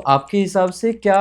आपके हिसाब से क्या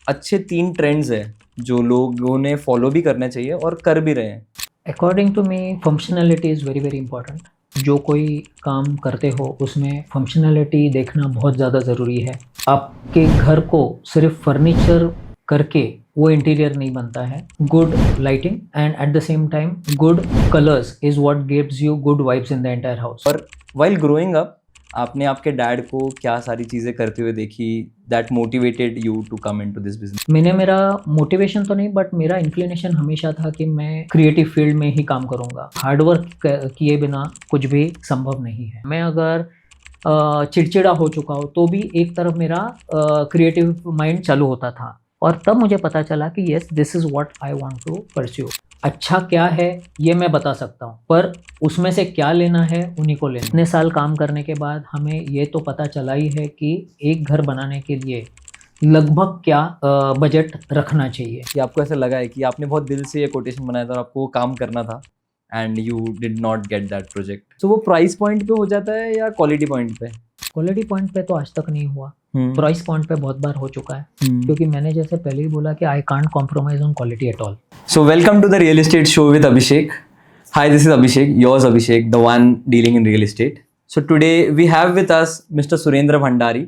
अच्छे 3 ट्रेंड्स हैं जो लोगों ने फॉलो भी करना चाहिए और कर भी रहे हैं? According to me functionality is very very important. जो कोई काम करते हो उसमें फंक्शनैलिटी देखना बहुत ज़्यादा ज़रूरी है। आपके घर को सिर्फ फर्नीचर करके वो इंटीरियर नहीं बनता है। Good lighting and at the same time good colours is what gives you good vibes in the entire house. और व्हाइल ग्रोइंग अप आपने आपके डैड को क्या सारी चीज़ें करते हुए देखी that motivated you to come into this business? मैंने मेरा मोटिवेशन तो नहीं बट मेरा इंक्लिनेशन हमेशा था कि मैं क्रिएटिव फील्ड में ही काम करूँगा। हार्ड वर्क किए बिना कुछ भी संभव नहीं है। मैं अगर चिड़चिड़ा हो चुका हूँ तो भी एक तरफ मेरा क्रिएटिव माइंड चालू होता था और तब मुझे पता चला कि yes this is what I want to pursue. अच्छा क्या है ये मैं बता सकता हूँ पर उसमें से क्या लेना है उन्हीं को लेना। इतने साल काम करने के बाद हमें ये तो पता चला ही है कि एक घर बनाने के लिए लगभग क्या बजट रखना चाहिए। कि आपको ऐसा लगा है कि आपने बहुत दिल से ये कोटेशन बनाया था और आपको वो काम करना था and you did not get that project? So वो प्राइस पॉइंट पे हो जाता है या क्वालिटी पॉइंट पे? क्वालिटी पॉइंट पे तो आज तक नहीं हुआ। प्राइस पॉइंट पे बहुत बार हो चुका है क्योंकि मैंने जैसे पहले ही बोला कि I can't compromise on quality at all. So, welcome to the Real Estate Show with Abhishek. Hi, this is Abhishek, yours Abhishek, the one dealing in real estate. So, today we have with us Mr. Surendra Bhandari,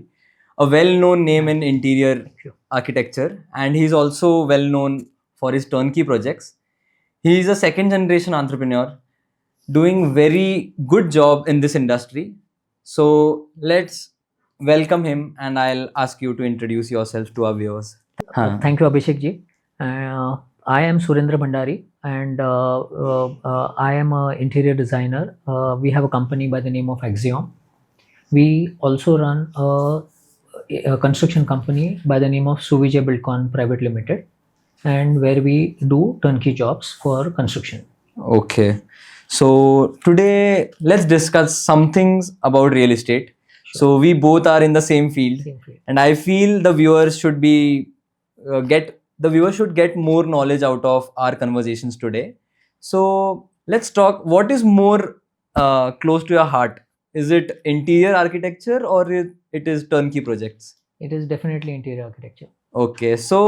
a well known name in interior architecture, and he's also well known for his turnkey projects. He is a second generation entrepreneur doing very good job in this industry. So, let's welcome him, and I'll ask you to introduce yourself to our viewers. हाँ. Thank you, Abhishek ji. I am Surendra Bhandari and I am an interior designer. We have a company by the name of Axiom. We also run a construction company by the name of Suvijay Buildcon Private Limited, and where we do turnkey jobs for construction. Okay. So today let's discuss some things about real estate. Sure. So we both are in the same field, Same field. and I feel the viewers should be should get more knowledge out of our conversations today. So let's talk. What is more close to your heart? Is it interior architecture or it is turnkey projects? It is definitely interior architecture. Okay, so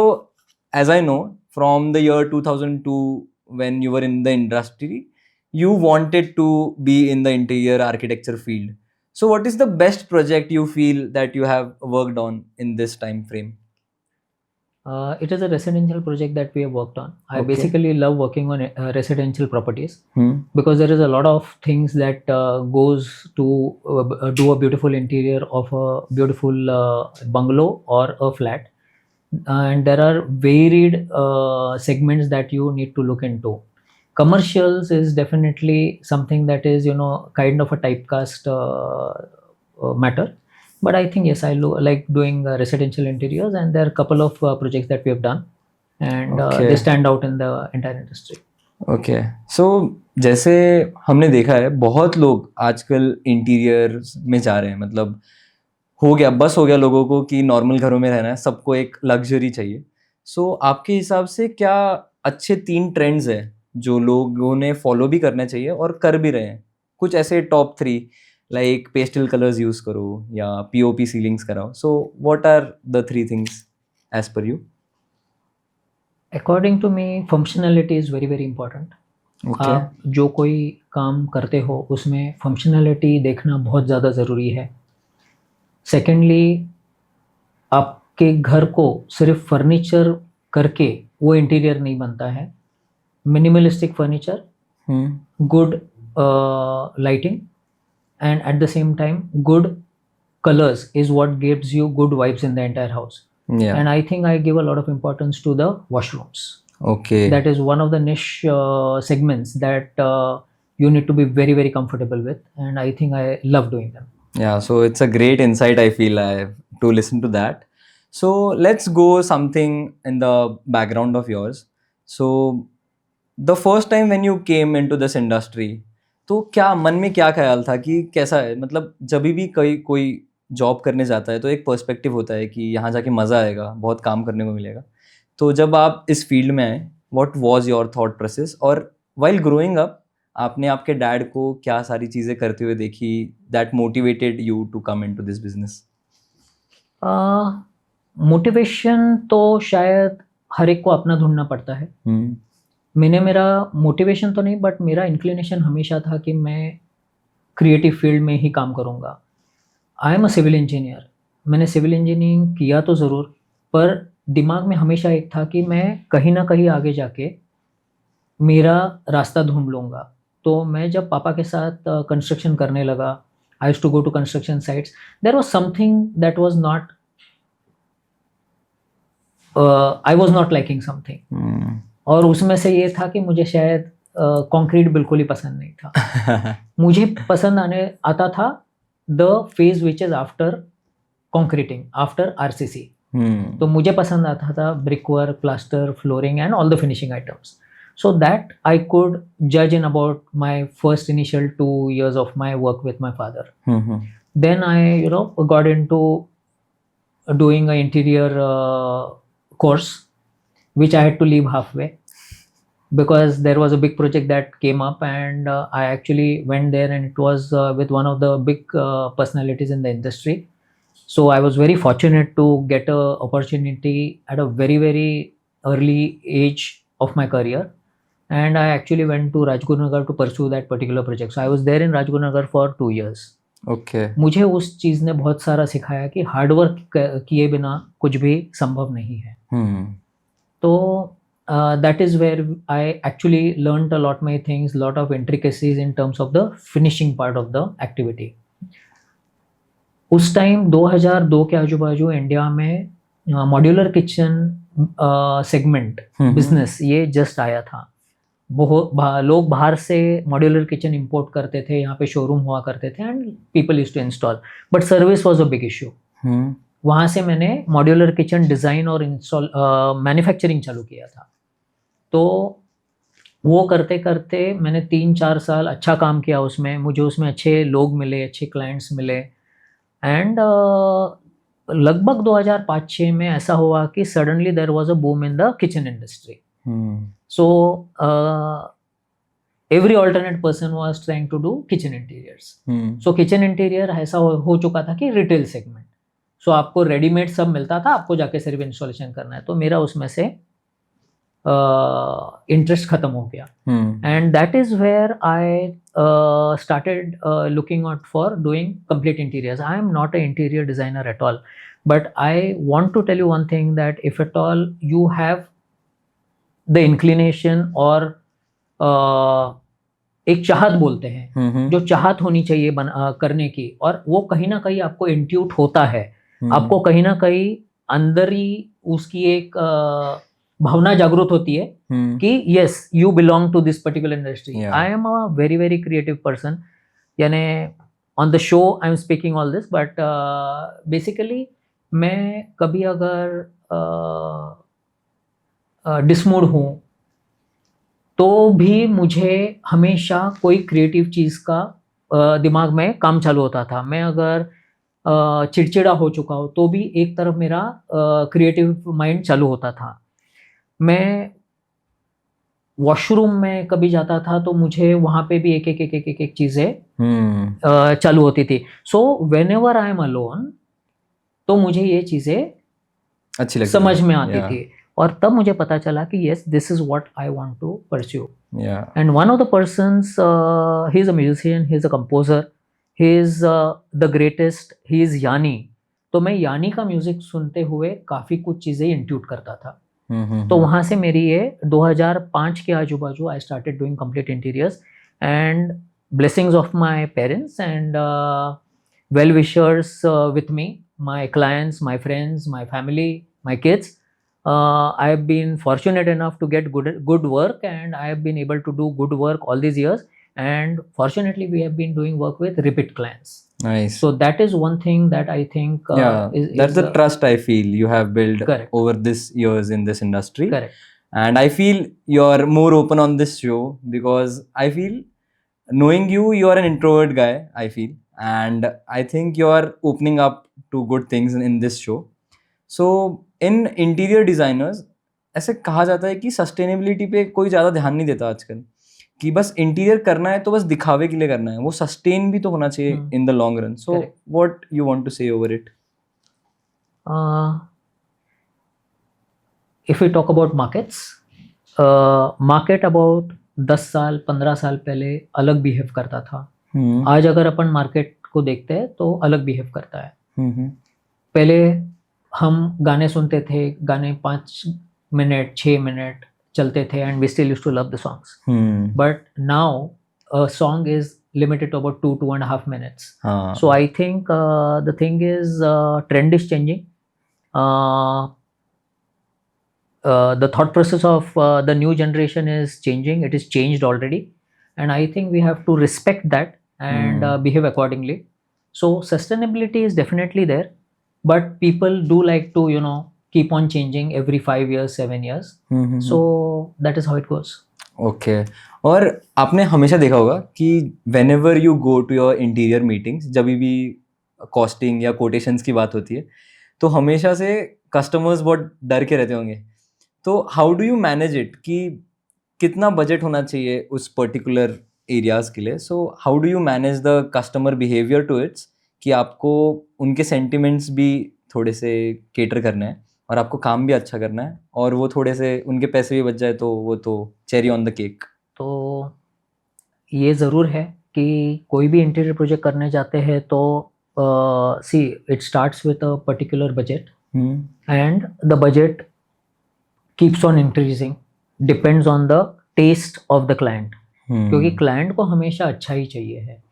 as I know from the year 2002, when you were in the industry, you wanted to be in the interior architecture field. So, what is the best project you feel that you have worked on in this time frame? It is a residential project that we have worked on. I Okay. basically love working on residential properties Hmm. because there is a lot of things that goes to do a beautiful interior of a beautiful bungalow or a flat, and there are varied segments that you need to look into. Commercials is definitely something that is kind of a typecast matter, but I think yes, I like doing residential interiors, and there are a couple of projects that we have done, and Okay. they stand out in the entire industry. Okay so जैसे हमने देखा है बहुत लोग आजकल interior में जा रहे हैं, मतलब हो गया लोगों को कि नॉर्मल घरों में रहना है, सबको एक लग्जरी चाहिए. सो आपके हिसाब से क्या अच्छे 3 ट्रेंड्स हैं जो लोगों ने फॉलो भी करना चाहिए और कर भी रहे हैं? कुछ ऐसे top 3 like pastel colours use करो या पीओपी सीलिंग्स कराओ. So what are the 3 things as per you? According to me functionality is very very important. Okay. आप जो कोई काम करते हो उसमें फंक्शनैलिटी देखना बहुत ज़्यादा ज़रूरी है। सेकेंडली, आपके घर को सिर्फ फर्नीचर करके वो इंटीरियर नहीं बनता है। Minimalistic furniture, good lighting and at the same time good colors is what gives you good vibes in the entire house. Yeah. And I think I give a lot of importance to the washrooms. Okay. That is one of the niche segments that you need to be very very comfortable with, and I think I love doing them. Yeah, so it's a great insight, I feel, to listen to that. So let's go something in the background of yours. So the first time when you came into this industry, तो क्या मन में क्या ख्याल था कि कैसा है, मतलब जब भी कोई जॉब करने जाता है तो एक पर्सपेक्टिव होता है कि यहाँ जाके मज़ा आएगा, बहुत काम करने को मिलेगा. तो जब आप इस फील्ड में आए, what was your thought process, और व्हाइल ग्रोइंग अप आपने आपके डैड को क्या सारी चीज़ें करते हुए देखी that motivated you to come into this business? Motivation तो शायद हर एक को अपना ढूंढना पड़ता है। मेरा मोटिवेशन तो नहीं, बट मेरा इंक्लिनेशन हमेशा था कि मैं क्रिएटिव फील्ड में ही काम करूँगा। I am a civil engineer. मैंने सिविल इंजीनियरिंग किया तो ज़रूर, पर दिमाग में हमेशा एक था कि मैं कहीं ना कहीं आगे जाके मेरा रास्ता ढूंढ लूँगा। तो मैं जब पापा के साथ कंस्ट्रक्शन करने लगा, I used to go to construction sites, there was something that was not, I was not liking something. और उसमें से ये था कि मुझे शायद कंक्रीट बिल्कुल ही पसंद नहीं था। मुझे पसंद आता था the phase which is after concreting, after RCC. तो मुझे पसंद आता था brick work, plaster, flooring and all the finishing items, so that I could judge in about my first initial 2 years of my work with my father. Then I got into doing an interior course, which I had to leave halfway because there was a big project that came up, and I actually went there, and it was with one of the big personalities in the industry. So I was very fortunate to get a opportunity at a very, very early age of my career. And I actually went to Rajgurnagar to pursue that particular project. So I was there in Rajgurnagar for 2 years. Okay. मुझे उस चीज़ ने बहुत सारा सिखाया कि hard work किए बिना कुछ भी संभव नहीं है। तो that is where I actually learned a lot many things, lot of intricacies in terms of the finishing part of the activity. उस टाइम 2002 के आजू बाजू इंडिया में मॉड्यूलर किचन सेगमेंट बिजनेस ये जस्ट आया था। बहुत लोग बाहर से मॉड्यूलर किचन इंपोर्ट करते थे, यहाँ पे शोरूम हुआ करते थे, and people used to install, but service was a big issue. वहाँ से मैंने मॉड्यूलर किचन डिज़ाइन और इंस्टॉल मैन्युफैक्चरिंग चालू किया था। तो वो करते करते मैंने 3-4 साल अच्छा काम किया उसमें, मुझे उसमें अच्छे लोग मिले, अच्छे क्लाइंट्स मिले, एंड लगभग 2005-06 में ऐसा हुआ कि suddenly there was a boom in the kitchen industry. So every alternate person was trying to do kitchen interiors. So kitchen interior ऐसा हो चुका था कि रिटेल सेगमेंट, सो आपको रेडीमेड सब मिलता था, आपको जाके सिर्फ इंस्टॉलेशन करना है। तो मेरा उसमें से इंटरेस्ट खत्म हो गया, and that is where I started looking out for doing complete interiors. I am not an interior designer at all, but I want to tell you one thing, that if at all you have the inclination और एक चाहत बोलते हैं, जो चाहत होनी चाहिए करने की, और वो कहीं ना कहीं आपको इंट्यूट होता है, आपको कहीं ना कहीं अंदर ही उसकी एक भावना जागृत होती है कि yes you belong to this particular industry. I am a very very creative person, यानी on the show I am speaking all this, but basically मैं कभी अगर डिसमूड हूँ तो भी मुझे हमेशा कोई क्रिएटिव चीज़ का दिमाग में काम चालू होता था। मैं अगर चिड़चिड़ा हो चुका हूँ तो भी एक तरफ मेरा क्रिएटिव माइंड चालू होता था। मैं वॉशरूम में कभी जाता था तो मुझे वहाँ पे भी एक चीज़ें चालू होती थी। So when ever I am alone तो मुझे ये चीज़ें अच्छी लगती, समझ में आती थी, और तब मुझे पता चला कि yes, this is what I want to pursue. Yeah. And one of the persons, he is a musician, he is a composer, he is the greatest, he is यानी। तो मैं यानी का म्यूजिक सुनते हुए काफ़ी कुछ चीज़ें इंट्यूट करता था। तो वहाँ से मेरी ये 2005 के आजू बाजू I started doing complete interiors, and blessings of my parents and well wishers with me, my clients, my friends, my family, my kids. I have been fortunate enough to get good work, and I have been able to do good work all these years, and fortunately we have been doing work with repeat clients. Nice. So that is one thing that I think that's the trust I feel you have built correct. Over this years in this industry. Correct. And I feel you're more open on this show because I feel, knowing you are an introvert guy, I feel, and I think you're opening up to good things in this show. So in interior designers ऐसे कहा जाता है कि sustainability पे कोई ज़्यादा ध्यान नहीं देता आजकल, कि बस इंटीरियर करना है तो बस दिखावे के लिए करना है, वो सस्टेन भी तो होना चाहिए in the long run. So what you want to say over it? If you talk about markets, market about 10 साल 15 साल पहले अलग बिहेव करता था. आज अगर अपन मार्केट को देखते हैं तो अलग बिहेव करता है. पहले हम गाने सुनते थे, गाने 5 मिनट 6 मिनट चलते थे and we still used to love the songs. But now a song is limited to about 2.5 minutes. So I think the thing is trend is changing. The thought process of the new generation is changing. It is changed already, and I think we have to respect that and behave accordingly. So sustainability is definitely there, but people do like to keep on changing every 5 years 7 years. So that is how it goes. Okay. और आपने हमेशा देखा होगा कि whenever you go to your interior meetings, जब भी costing या quotations की बात होती है, तो हमेशा से कस्टमर्स बहुत डर के रहते होंगे. तो how do you manage it कि कितना बजट होना चाहिए उस पर्टिकुलर एरियाज़ के लिए? So how do you manage the customer behaviour to its कि आपको उनके सेंटिमेंट्स भी थोड़े से केटर करना है और आपको काम भी अच्छा करना है और वो थोड़े से उनके पैसे भी बच जाए तो वो तो चेरी ऑन द केक. तो ये ज़रूर है कि कोई भी इंटीरियर प्रोजेक्ट करने जाते हैं तो see it starts with a particular budget and the budget keeps on increasing, depends on the taste of the client. क्योंकि क्लाइंट को हमेशा अच्छा ही चाहिए है.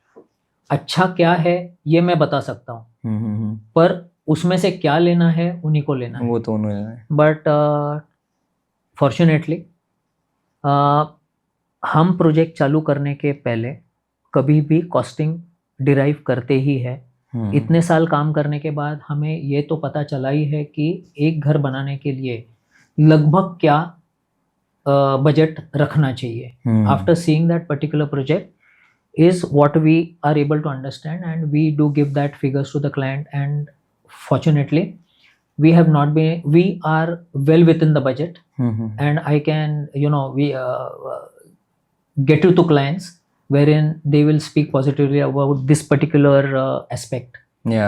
अच्छा क्या है ये मैं बता सकता हूँ, पर उसमें से क्या लेना है उन्हीं को लेना है. वो तो उन्होंने. बट फॉर्चुनेटली हम प्रोजेक्ट चालू करने के पहले कभी भी कॉस्टिंग डिराइव करते ही है. इतने साल काम करने के बाद हमें ये तो पता चला ही है कि एक घर बनाने के लिए लगभग क्या बजट रखना चाहिए. After seeing that particular project is what we are able to understand, and we do give that figures to the client, and fortunately we are well within the budget. And I can we get to clients wherein they will speak positively about this particular aspect.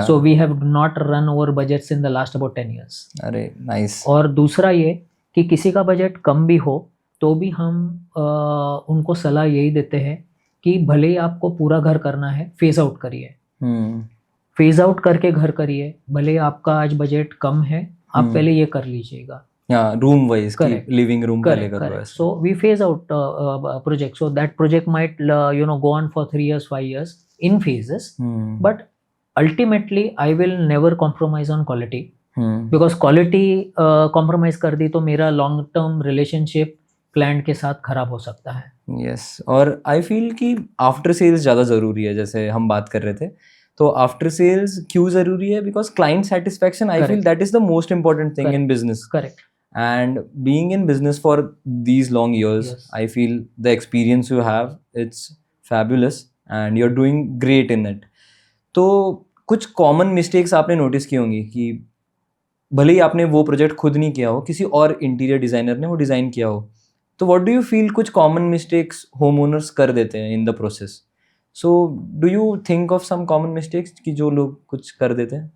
So we have not run over budgets in the last about 10 years. अरे nice. और दूसरा ये कि किसी का budget कम भी हो तो भी हम उनको सलाह यही देते हैं कि भले ही आपको पूरा घर करना है, फेज आउट करिए. फेज आउट करके घर करिए. भले आपका आज बजट कम है, आप पहले ये कर लीजिएगा. रूम वाइज, लिविंग रूम पहले करो. So V phase out project, so that project might go on for 3 years 5 years in phases. But ultimately I will never compromise on quality, because quality compromise कर दी तो मेरा long term relationship client के साथ खराब हो सकता है. Yes. और आई फील कि आफ्टर सेल्स ज़्यादा ज़रूरी है. जैसे हम बात कर रहे थे, तो आफ्टर सेल्स क्यों ज़रूरी है? Because client satisfaction, I feel that is the most important thing in business. Correct. And being in business for these long years, Yes. I feel the experience you have, it's fabulous and you're doing great in it. तो कुछ common mistakes आपने notice की होंगी कि भले ही आपने वो project खुद नहीं किया हो, किसी और इंटीरियर डिज़ाइनर ने वो डिज़ाइन किया हो, तो व्हाट डू यू फील कुछ कॉमन मिस्टेक्स होम ओनर्स कर देते हैं in the process? So do you think of some common mistakes कि जो लोग कुछ कर देते हैं?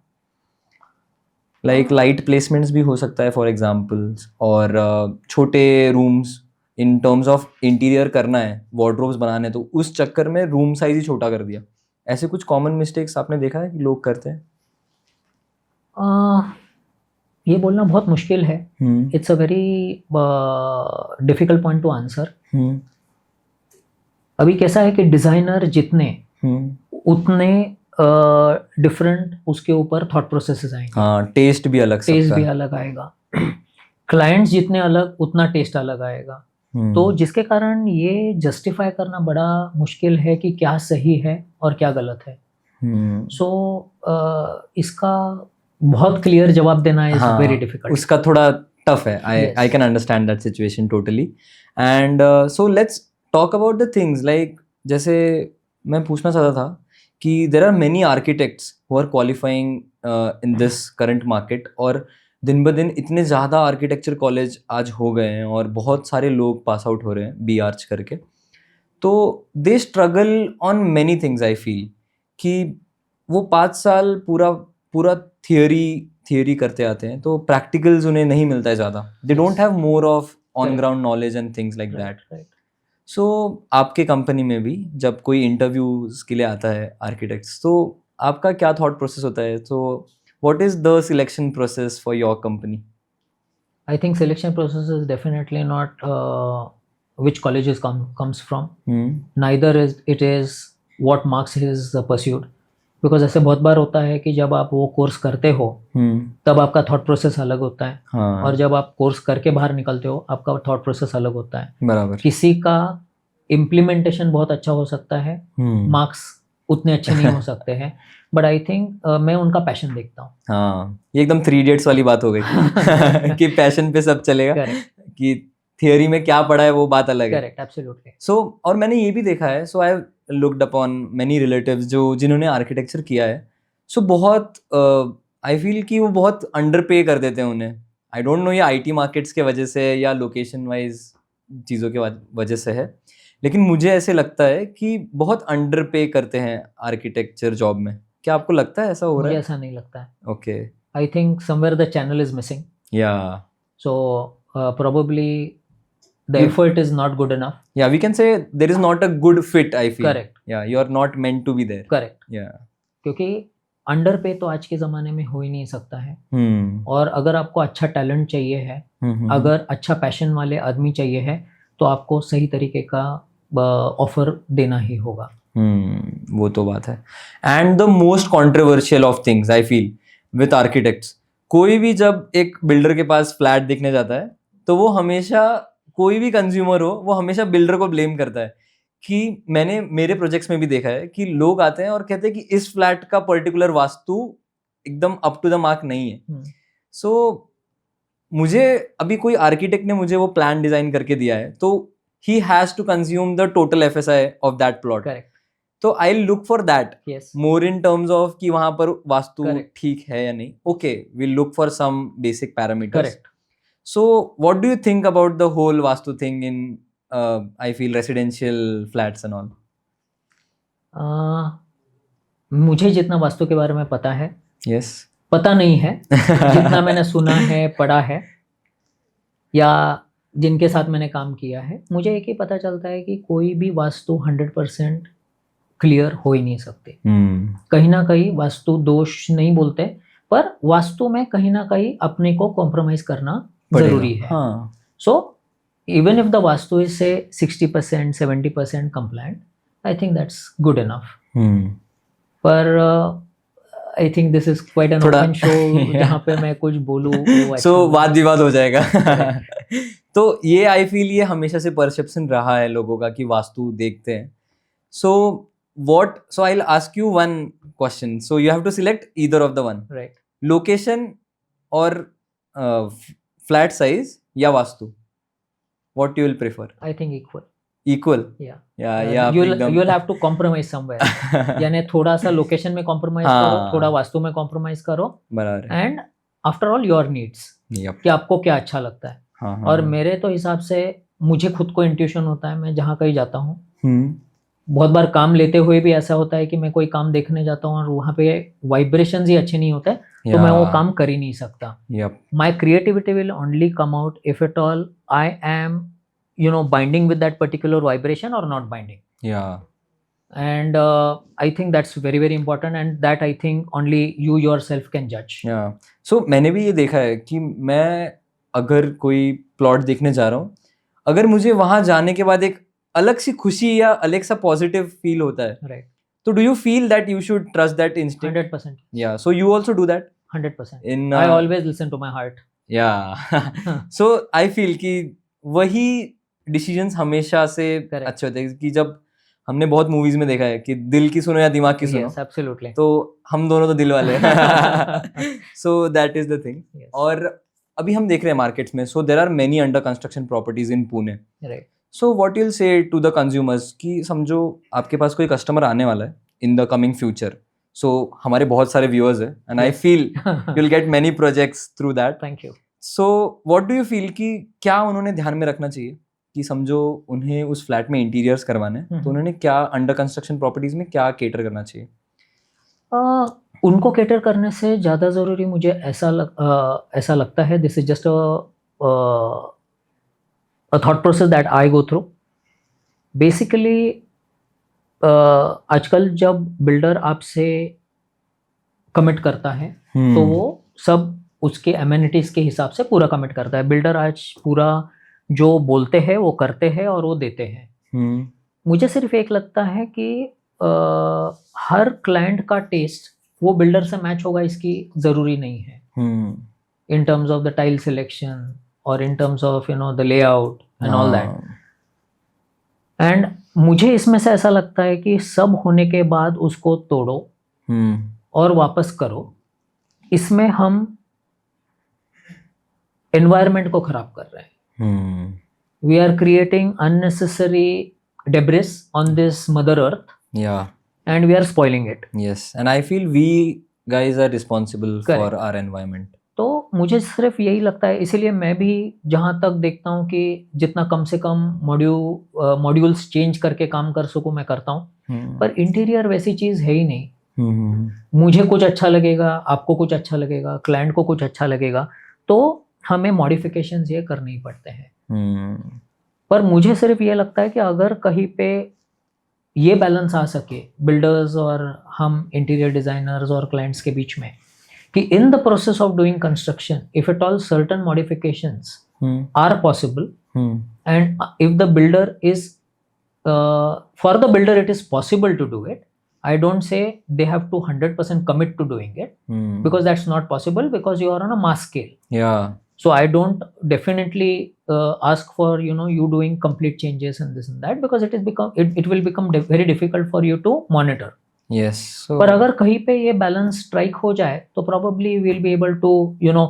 लाइक लाइट प्लेसमेंट्स भी हो सकता है फॉर एग्जाम्पल्स, और छोटे rooms in terms of interior करना है, वार्डरोब्स बनाने, तो उस चक्कर में रूम साइज ही छोटा कर दिया. ऐसे कुछ कॉमन मिस्टेक्स आपने देखा है कि लोग करते हैं? ये बोलना बहुत मुश्किल है. It's a very difficult point two answer. अभी कैसा है कि डिजाइनर जितने उतने डिफरेंट उसके ऊपर थॉट प्रोसेसेस आएंगे. हाँ, टेस्ट भी अलग आएगा. क्लाइंट्स जितने अलग उतना टेस्ट अलग आएगा. तो जिसके कारण ये जस्टिफाई करना बड़ा मुश्किल है कि क्या सही है और क्या गलत है. सो इसका बहुत क्लियर जवाब देना इज वेरी डिफिकल्ट. उसका थोड़ा टफ है. I can understand that situation totally. And so let's talk about the things like, जैसे मैं पूछना चाहता था कि there are many architects who are qualifying in this current market, और दिन ब दिन इतने ज़्यादा आर्किटेक्चर कॉलेज आज हो गए हैं और बहुत सारे लोग पास आउट हो रहे हैं बी आर्च करके. तो they struggle on many things. I feel कि वो 5 साल पूरा थियोरी थियोरी करते आते हैं तो प्रैक्टिकल्स उन्हें नहीं मिलता है ज़्यादा. They don't have more of on Correct. Ground knowledge and things like that. right. सो आपके कंपनी में भी जब कोई इंटरव्यूज के लिए आता है आर्किटेक्ट्स, तो आपका क्या थॉट प्रोसेस होता है? So what is the selection process for your company? I think selection process is definitely not which colleges comes from. Neither is it is what marks is pursued. Because ऐसे बहुत बार होता है कि जब आप वो कोर्स करते हो तब आपका थॉट प्रोसेस अलग होता है, हाँ, और जब आप कोर्स करके बाहर निकलते हो आपका थॉट प्रोसेस अलग होता है. बराबर. किसी का इम्प्लीमेंटेशन बहुत अच्छा हो सकता है, मार्क्स उतने अच्छे नहीं हो सकते हैं, बट आई थिंक मैं उनका पैशन देखता हूँ. हाँ, ये एकदम 3 इडियट्स वाली बात हो गई कि पैशन पे सब चलेगा. करेक्ट, कि थियोरी में क्या पढ़ा है वो बात अलग है. Correct, absolutely. सो और मैंने ये भी देखा है, so I looked upon many relatives जिन्होंने आर्किटेक्चर किया है. सो बहुत आई फील कि वो बहुत अंडर पे कर देते हैं उन्हें. आई डोंट नो ये आईटी मार्केट्स के वजह से या लोकेशन वाइज चीज़ों के वजह से है, लेकिन मुझे ऐसे लगता है कि बहुत अंडर पे करते हैं आर्किटेक्चर जॉब में. क्या आपको लगता है ऐसा हो रहा मुझे है? ऐसा नहीं लगता है. Okay. I think somewhere the channel is missing, या so probably the You- effort is not good enough. या we can say there is not a good fit. I feel Correct, या you are not meant to be there. correct. या क्योंकि under पे तो आज के ज़माने में हो ही नहीं सकता है, और अगर आपको अच्छा टैलेंट चाहिए है, अगर अच्छा पैशन वाले आदमी चाहिए है, तो आपको सही तरीके का ऑफर देना ही होगा. वो तो बात है. And the most controversial of things I feel with architects, कोई भी जब एक बिल्डर के पास फ्लैट देखने जाता है तो वो हमेशा, कोई भी कंज्यूमर हो, वो हमेशा बिल्डर को ब्लेम करता है. कि मैंने मेरे प्रोजेक्ट्स में भी देखा है कि लोग आते हैं और कहते हैं कि इस फ्लैट का पर्टिकुलर वास्तु एकदम अप टू द मार्क नहीं है. सो मुझे अभी कोई आर्किटेक्ट ने मुझे वो प्लान डिजाइन करके दिया है, तो he has to consume the total FSI of that plot. Correct, तो I look for that yes, more in terms of कि वहां पर वास्तु Correct. ठीक है या नहीं. Okay, we look for some basic parameters. Correct. So what do you think about the whole vastu thing in I feel residential flats and all? मुझे जितना वास्तु के बारे में पता है, यस. पता नहीं है, जितना मैंने सुना है, पढ़ा है, या जिनके साथ मैंने काम किया है, मुझे एक ही पता चलता है कि कोई भी वास्तु 100% क्लियर हो ही नहीं सकते. कहीं ना कहीं वास्तु दोष नहीं बोलते, पर वास्तु में कहीं ना कहीं अपने को कॉम्प्रोमाइज करना जरूरी है. हाँ. So even if the vastu is से 60% 70% compliant, I think that's good enough. पर आई think this is quite an open show जहाँ पे मैं कुछ बोलूँ सो वाद विवाद हो जाएगा. तो ये आई फील ये हमेशा से परसेप्शन रहा है लोगों का कि वास्तु देखते हैं. So I will ask you one question, so you have to select either of the one. Right. Location और फ्लैट साइज या vastu, what you will prefer? I think equal. Equal. Yeah you'll have to compromise somewhere. यानी थोड़ा सा location में compromise करो, थोड़ा वास्तु में compromise करो, बराबर. And after all your needs, कि आपको क्या अच्छा लगता है. और मेरे तो हिसाब से मुझे खुद को इंट्यूशन होता है, मैं जहाँ कहीं जाता हूँ, बहुत बार काम लेते हुए भी ऐसा होता है कि मैं कोई काम देखने जाता हूँ और वहाँ पे वाइब्रेशंस ही अच्छे नहीं होते, तो मैं वो काम कर ही नहीं सकता. My creativity will only come out if at all I am binding with that particular vibration or not binding. And I think that's very very important, and that I think only you yourself can judge. So मैंने भी ये देखा है कि मैं अगर कोई plot देखने जा रहा हूँ, अगर मुझे वहां जाने के बाद एक अलग सी खुशी या अलग सा पॉजिटिव फील होता है, right, तो do you feel that you should trust that instinct? 100%. Yeah, so you also do that? 100%. In I always listen to my heart. Yeah. So I feel कि वही डिसीजंस हमेशा से Correct. अच्छे होते हैं. कि जब हमने बहुत मूवीज में देखा है कि दिल की सुनो या दिमाग की सुनो, Yes, absolutely. तो हम दोनों तो दिल वाले हैं. So that is the thing. Yes. और अभी हम देख रहे हैं मार्केट्स में, so there are many under construction properties in Pune. Right. So what you will say to the consumers कि समझो आपके पास कोई कस्टमर आने वाला है in the coming future. So हमारे बहुत सारे व्यूअर्स हैं, and I feel you will get many projects through that. Thank you. So what do you feel कि क्या उन्होंने ध्यान में रखना चाहिए कि समझो उन्हें उस फ्लैट में इंटीरियर्स करवाने हैं, तो उन्होंने क्या अंडर कंस्ट्रक्शन प्रॉपर्टीज में क्या केटर करना चाहिए? उनको कैटर करने से ज़्यादा ज़रूरी मुझे ऐसा लगता है, this is just a thought process that I go through. Basically आजकल जब बिल्डर आपसे कमिट करता है तो वो सब उसके एमेनिटीज़ के हिसाब से पूरा कमिट करता है। बिल्डर आज पूरा जो बोलते हैं वो करते हैं और वो देते हैं। मुझे सिर्फ एक लगता है कि हर क्लाइंट का टेस्ट वो बिल्डर से मैच होगा इसकी ज़रूरी नहीं है, in terms of the tile selection और in terms of the layout and all that. And मुझे इसमें से ऐसा लगता है कि सब होने के बाद उसको तोड़ो और वापस करो, इसमें हम एनवायरनमेंट को खराब कर रहे हैं। We are creating unnecessary debris on this mother earth and we are spoiling it. Yes, and I feel we guys are responsible for our environment. तो मुझे सिर्फ यही लगता है, इसीलिए मैं भी जहाँ तक देखता हूँ कि जितना कम से कम मॉड्यूल्स चेंज करके काम कर सकूँ मैं करता हूँ। पर इंटीरियर वैसी चीज़ है ही नहीं। मुझे कुछ अच्छा लगेगा, आपको कुछ अच्छा लगेगा, क्लाइंट को कुछ अच्छा लगेगा, तो हमें मॉडिफिकेशंस ये करने ही पड़ते हैं। पर मुझे सिर्फ ये लगता है कि अगर कहीं पे ये बैलेंस आ सके बिल्डर्स और हम इंटीरियर डिज़ाइनर्स और क्लाइंट्स के बीच में, कि in the process of doing construction if at all certain modifications are possible and if the builder is for the builder it is possible to do it, I don't say they have to 100% commit to doing it, because that's not possible, because you are on a mass scale. Yeah. So I don't definitely ask for you doing complete changes and this and that, because it will become very difficult for you to monitor. Yes. So, पर अगर कहीं पे ये balance strike हो जाए तो probably we'll be able to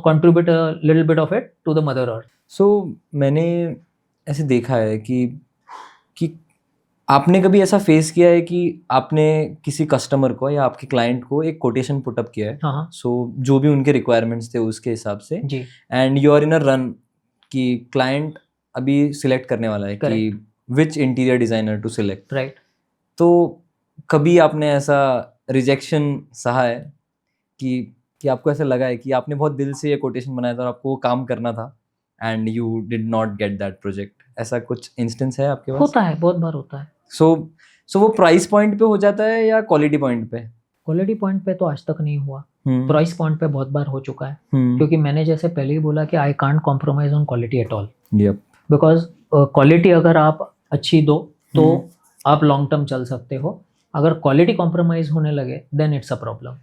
contribute a little bit of it to the mother earth. So मैंने ऐसे देखा है कि आपने कभी ऐसा फेस किया है कि आपने किसी कस्टमर को या आपके क्लाइंट को एक कोटेशन पुटअप किया है, सो जो भी उनके रिक्वायरमेंट्स थे उसके हिसाब से, and you are in a run कि क्लाइंट अभी सिलेक्ट करने वाला है कि which interior designer to select, right, तो कभी आपने ऐसा रिजेक्शन सहा है कि आपको ऐसा लगा है कि आपने बहुत दिल से ये कोटेशन बनाया था और आपको वो काम करना था and you did not get that project? ऐसा कुछ इंस्टेंस है आपके पास? होता है, बहुत बार होता है। सो वो प्राइस पॉइंट पे हो जाता है या क्वालिटी पॉइंट पे? क्वालिटी पॉइंट पे तो आज तक नहीं हुआ, प्राइस पॉइंट पे बहुत बार हो चुका है, क्योंकि मैंने जैसे पहले ही बोला कि I can't compromise on quality at all, because quality अगर आप अच्छी दो तो आप लॉन्ग टर्म चल सकते हो, अगर क्वालिटी कॉम्प्रोमाइज होने लगे देन इट्स अ प्रॉब्लम।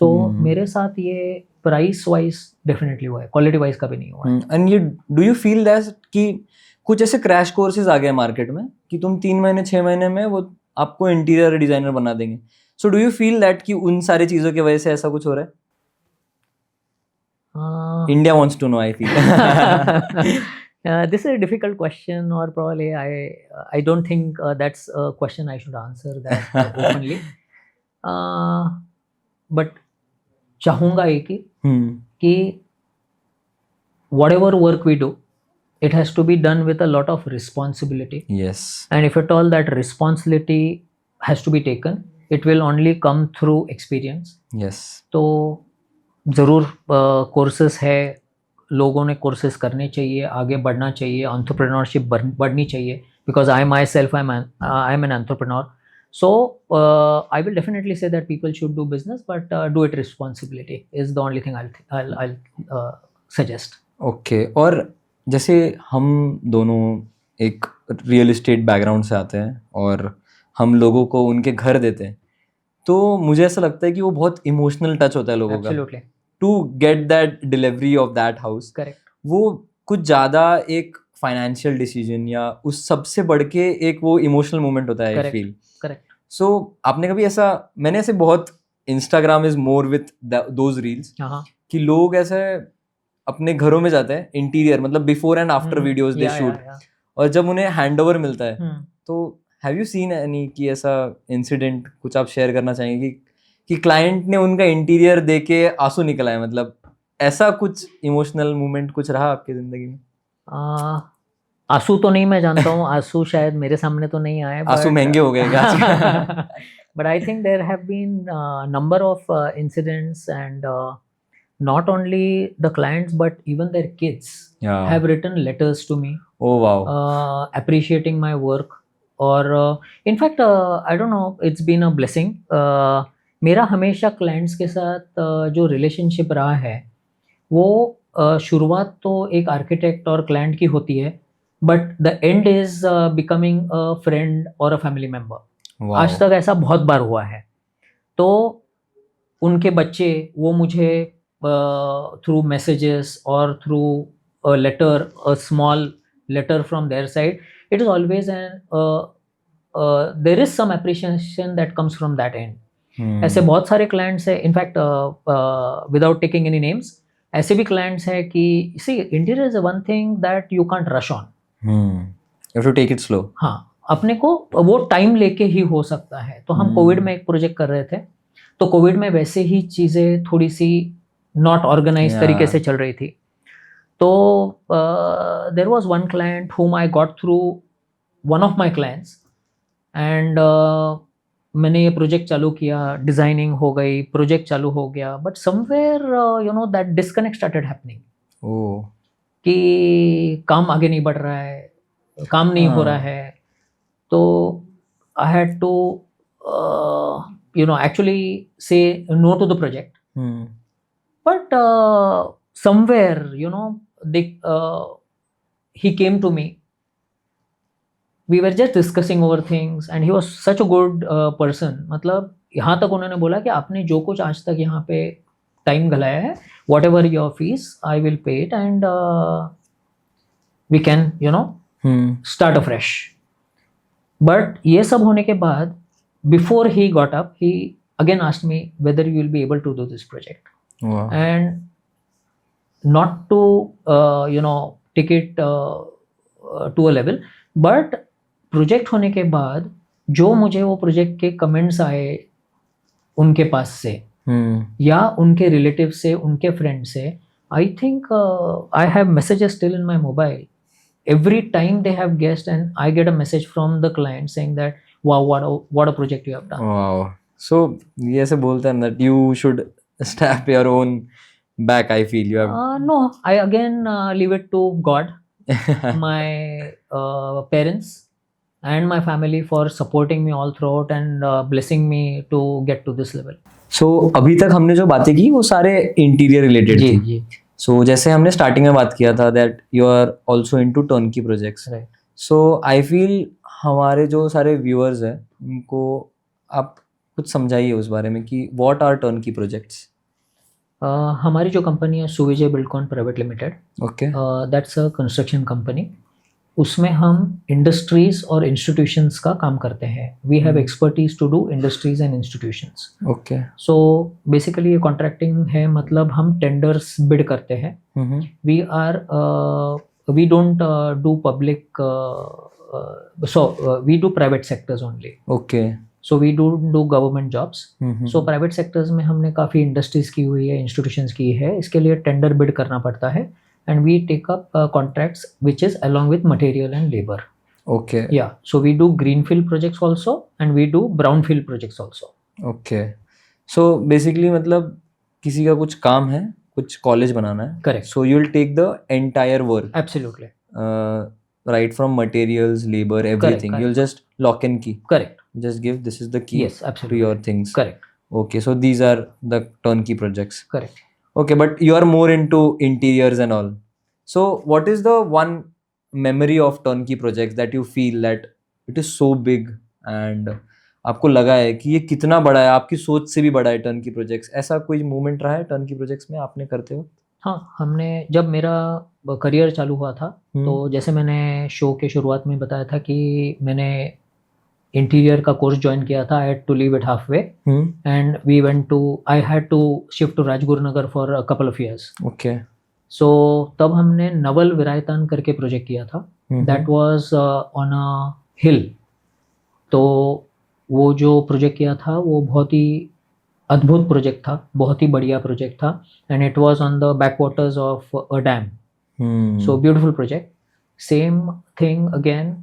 सो मेरे साथ ये प्राइस वाइज डेफिनेटली हुआ है, क्वालिटी वाइज कभी नहीं हुआ है। And you do you feel that कि कुछ ऐसे क्रैश कोर्सेज आ गए मार्केट में कि तुम 3 महीने 6 महीने में वो आपको इंटीरियर डिजाइनर बना देंगे, सो डू यू फील दैट कि उन सारी चीज़ों की वजह से ऐसा कुछ हो रहा है? India wants to know, I feel. This is a difficult question, or probably I don't think that's a question I should answer that openly. But चाहूँगा ये कि whatever work we do, it has to be done with a lot of responsibility. Yes. And if at all that responsibility has to be taken, it will only come through experience. Yes. तो ज़रूर courses है, लोगों ने courses करने चाहिए, आगे बढ़ना चाहिए, एंटरप्रेन्योरशिप बढ़नी चाहिए, because I my self I am an entrepreneur, so I will definitely say that people should do business, but do it responsibility is the only thing I suggest. Okay, और जैसे हम दोनों एक रियल एस्टेट बैकग्राउंड से आते हैं और हम लोगों को उनके घर देते हैं, तो मुझे ऐसा लगता है कि वो बहुत इमोशनल टच होता है लोगों का to get that delivery of that house. Correct. वो कुछ ज़्यादा एक फाइनेंशियल डिसीजन या उस सबसे बढ़ के एक वो इमोशनल मोमेंट होता है, आई फील। करेक्ट। सो आपने कभी ऐसा, मैंने ऐसे बहुत, Instagram is more with those reels कि लोग ऐसे अपने घरों में जाते हैं, इंटीरियर मतलब before and after videos they shoot, और जब उन्हें हैंडओवर मिलता है तो हैव यू सीन एनी कि ऐसा इंसिडेंट कुछ आप शेयर करना चाहेंगे कि क्लाइंट ने उनका इंटीरियर देके आंसू निकला है, मतलब ऐसा कुछ इमोशनल मोमेंट कुछ रहा आपकी जिंदगी में? आंसू तो नहीं मैं जानता हूँ, आंसू शायद मेरे सामने तो नहीं आए, आंसू महंगे हो गए क्या? But I think there have been a number of incidents, and not only the clients but even their kids Yeah. have written letters to me Oh wow. appreciating my work. और in fact I don't know, it's been a blessing. मेरा हमेशा clients के साथ जो relationship रहा है वो शुरुआत तो एक आर्किटेक्ट और क्लाइंट की होती है, but the end is becoming a friend और अ फैमिली मेंबर. Wow. आज तक ऐसा बहुत बार हुआ है. तो उनके बच्चे वो मुझे थ्रू मैसेजेस और through a letter, a small letter from their side, it is always an there is some appreciation that comes from that end. ऐसे बहुत सारे क्लाइंट्स है, in fact without taking any names, ऐसे भी क्लाइंट्स है कि see interior is one thing that you can't rush on. You have to take it slow. हाँ, अपने को वो टाइम लेके ही हो सकता है. तो हम कोविड में एक प्रोजेक्ट कर रहे थे, तो कोविड में वैसे ही चीज़ें थोड़ी सी नॉट ऑर्गेनाइज Yeah. तरीके से चल रही थी. तो देर वॉज वन क्लाइंट हुम I got through one of my clients, and मैंने ये प्रोजेक्ट चालू किया, डिज़ाइनिंग हो गई, प्रोजेक्ट चालू हो गया, but somewhere you know that disconnect started happening. Oh. कि काम आगे नहीं बढ़ रहा है, काम नहीं हो रहा है. तो I had to you know actually say no to the project. But somewhere, you know, he came to me. We were just discussing over things, and he was such a good person. मतलब यहाँ तक उन्होंने बोला कि आपने जो कुछ आज तक यहाँ पे टाइम गलाया है, whatever your fees, I will pay it, and we can, you know, start afresh. But ये सब होने के बाद, before he got up, he again asked me whether you will be able to do this project. Wow. And not to you know take it to a level, but project होने के बाद जो मुझे वो प्रोजेक्ट के comments आए उनके पास से या उनके रिलेटिव से, उनके फ्रेंड से, I think I have messages still in my mobile. Every time they have guest and I get a message from the client saying that wow, what a project you have done. Wow. So ये ऐसे बोलते हैं that you should stab your own back. I feel you have. No, I again leave it to God, my parents and my family for supporting me all throughout and blessing me to get to this level. So अभी तक हमने जो बातें की वो सारे interior related जी थी. जी. So जैसे हमने स्टार्टिंग में बात किया था that you are also into turnkey projects. Right. So I feel हमारे जो सारे व्यूअर्स हैं उनको आप कुछ समझाइए उस बारे में कि what are turnkey projects. हमारी जो कंपनी है Suvijay Buildcon private limited, Okay. That's a construction company. उसमें हम इंडस्ट्रीज और इंस्टीट्यूशंस का काम करते हैं. We have expertise to do industries and institutions. Okay. So basically ये कॉन्ट्रैक्टिंग है, मतलब हम टेंडर्स बिड करते हैं. We don't do public, we do private sectors only. Okay. So we do government jobs. So private sectors में हमने काफ़ी industries की हुई है, इंस्टीट्यूशंस की है. इसके लिए टेंडर बिड करना पड़ता है, and we take up contracts which is along with material and labor. Okay. Yeah, so we do greenfield projects also and we do brownfield projects also. Okay. So basically मतलब किसी का कुछ काम है, कुछ कॉलेज बनाना है. Correct. So you'll take the entire work. Absolutely. Right from materials, labor, everything. correct. You'll just lock and key. Correct. Just give this is the key Yes, to absolutely. your things. Correct. Okay, so these are the turnkey projects. Correct. Okay, but you are more into interiors and all. So what is the one memory of turnkey projects that you feel that it is so big and आपको लगा है कि ये कितना बड़ा है, आपकी सोच से भी बड़ा है टर्नकी प्रोजेक्ट्स? ऐसा कोई मोमेंट रहा है टर्नकी प्रोजेक्ट्स में आपने करते हो? हाँ, हमने जब मेरा करियर चालू हुआ था, तो जैसे मैंने शो के शुरुआत में बताया था कि मैंने इंटीरियर का कोर्स ज्वाइन किया था. I had to leave it half way and we went to, I had to shift to Rajguru Nagar for a couple of years. Okay. So तब हमने नवल विरायतान करके प्रोजेक्ट किया था. That was on a hill. तो वो जो प्रोजेक्ट किया था वो बहुत ही अद्भुत प्रोजेक्ट था, बहुत ही बढ़िया प्रोजेक्ट था. And it was on the back waters of a dam. So beautiful project. Same thing again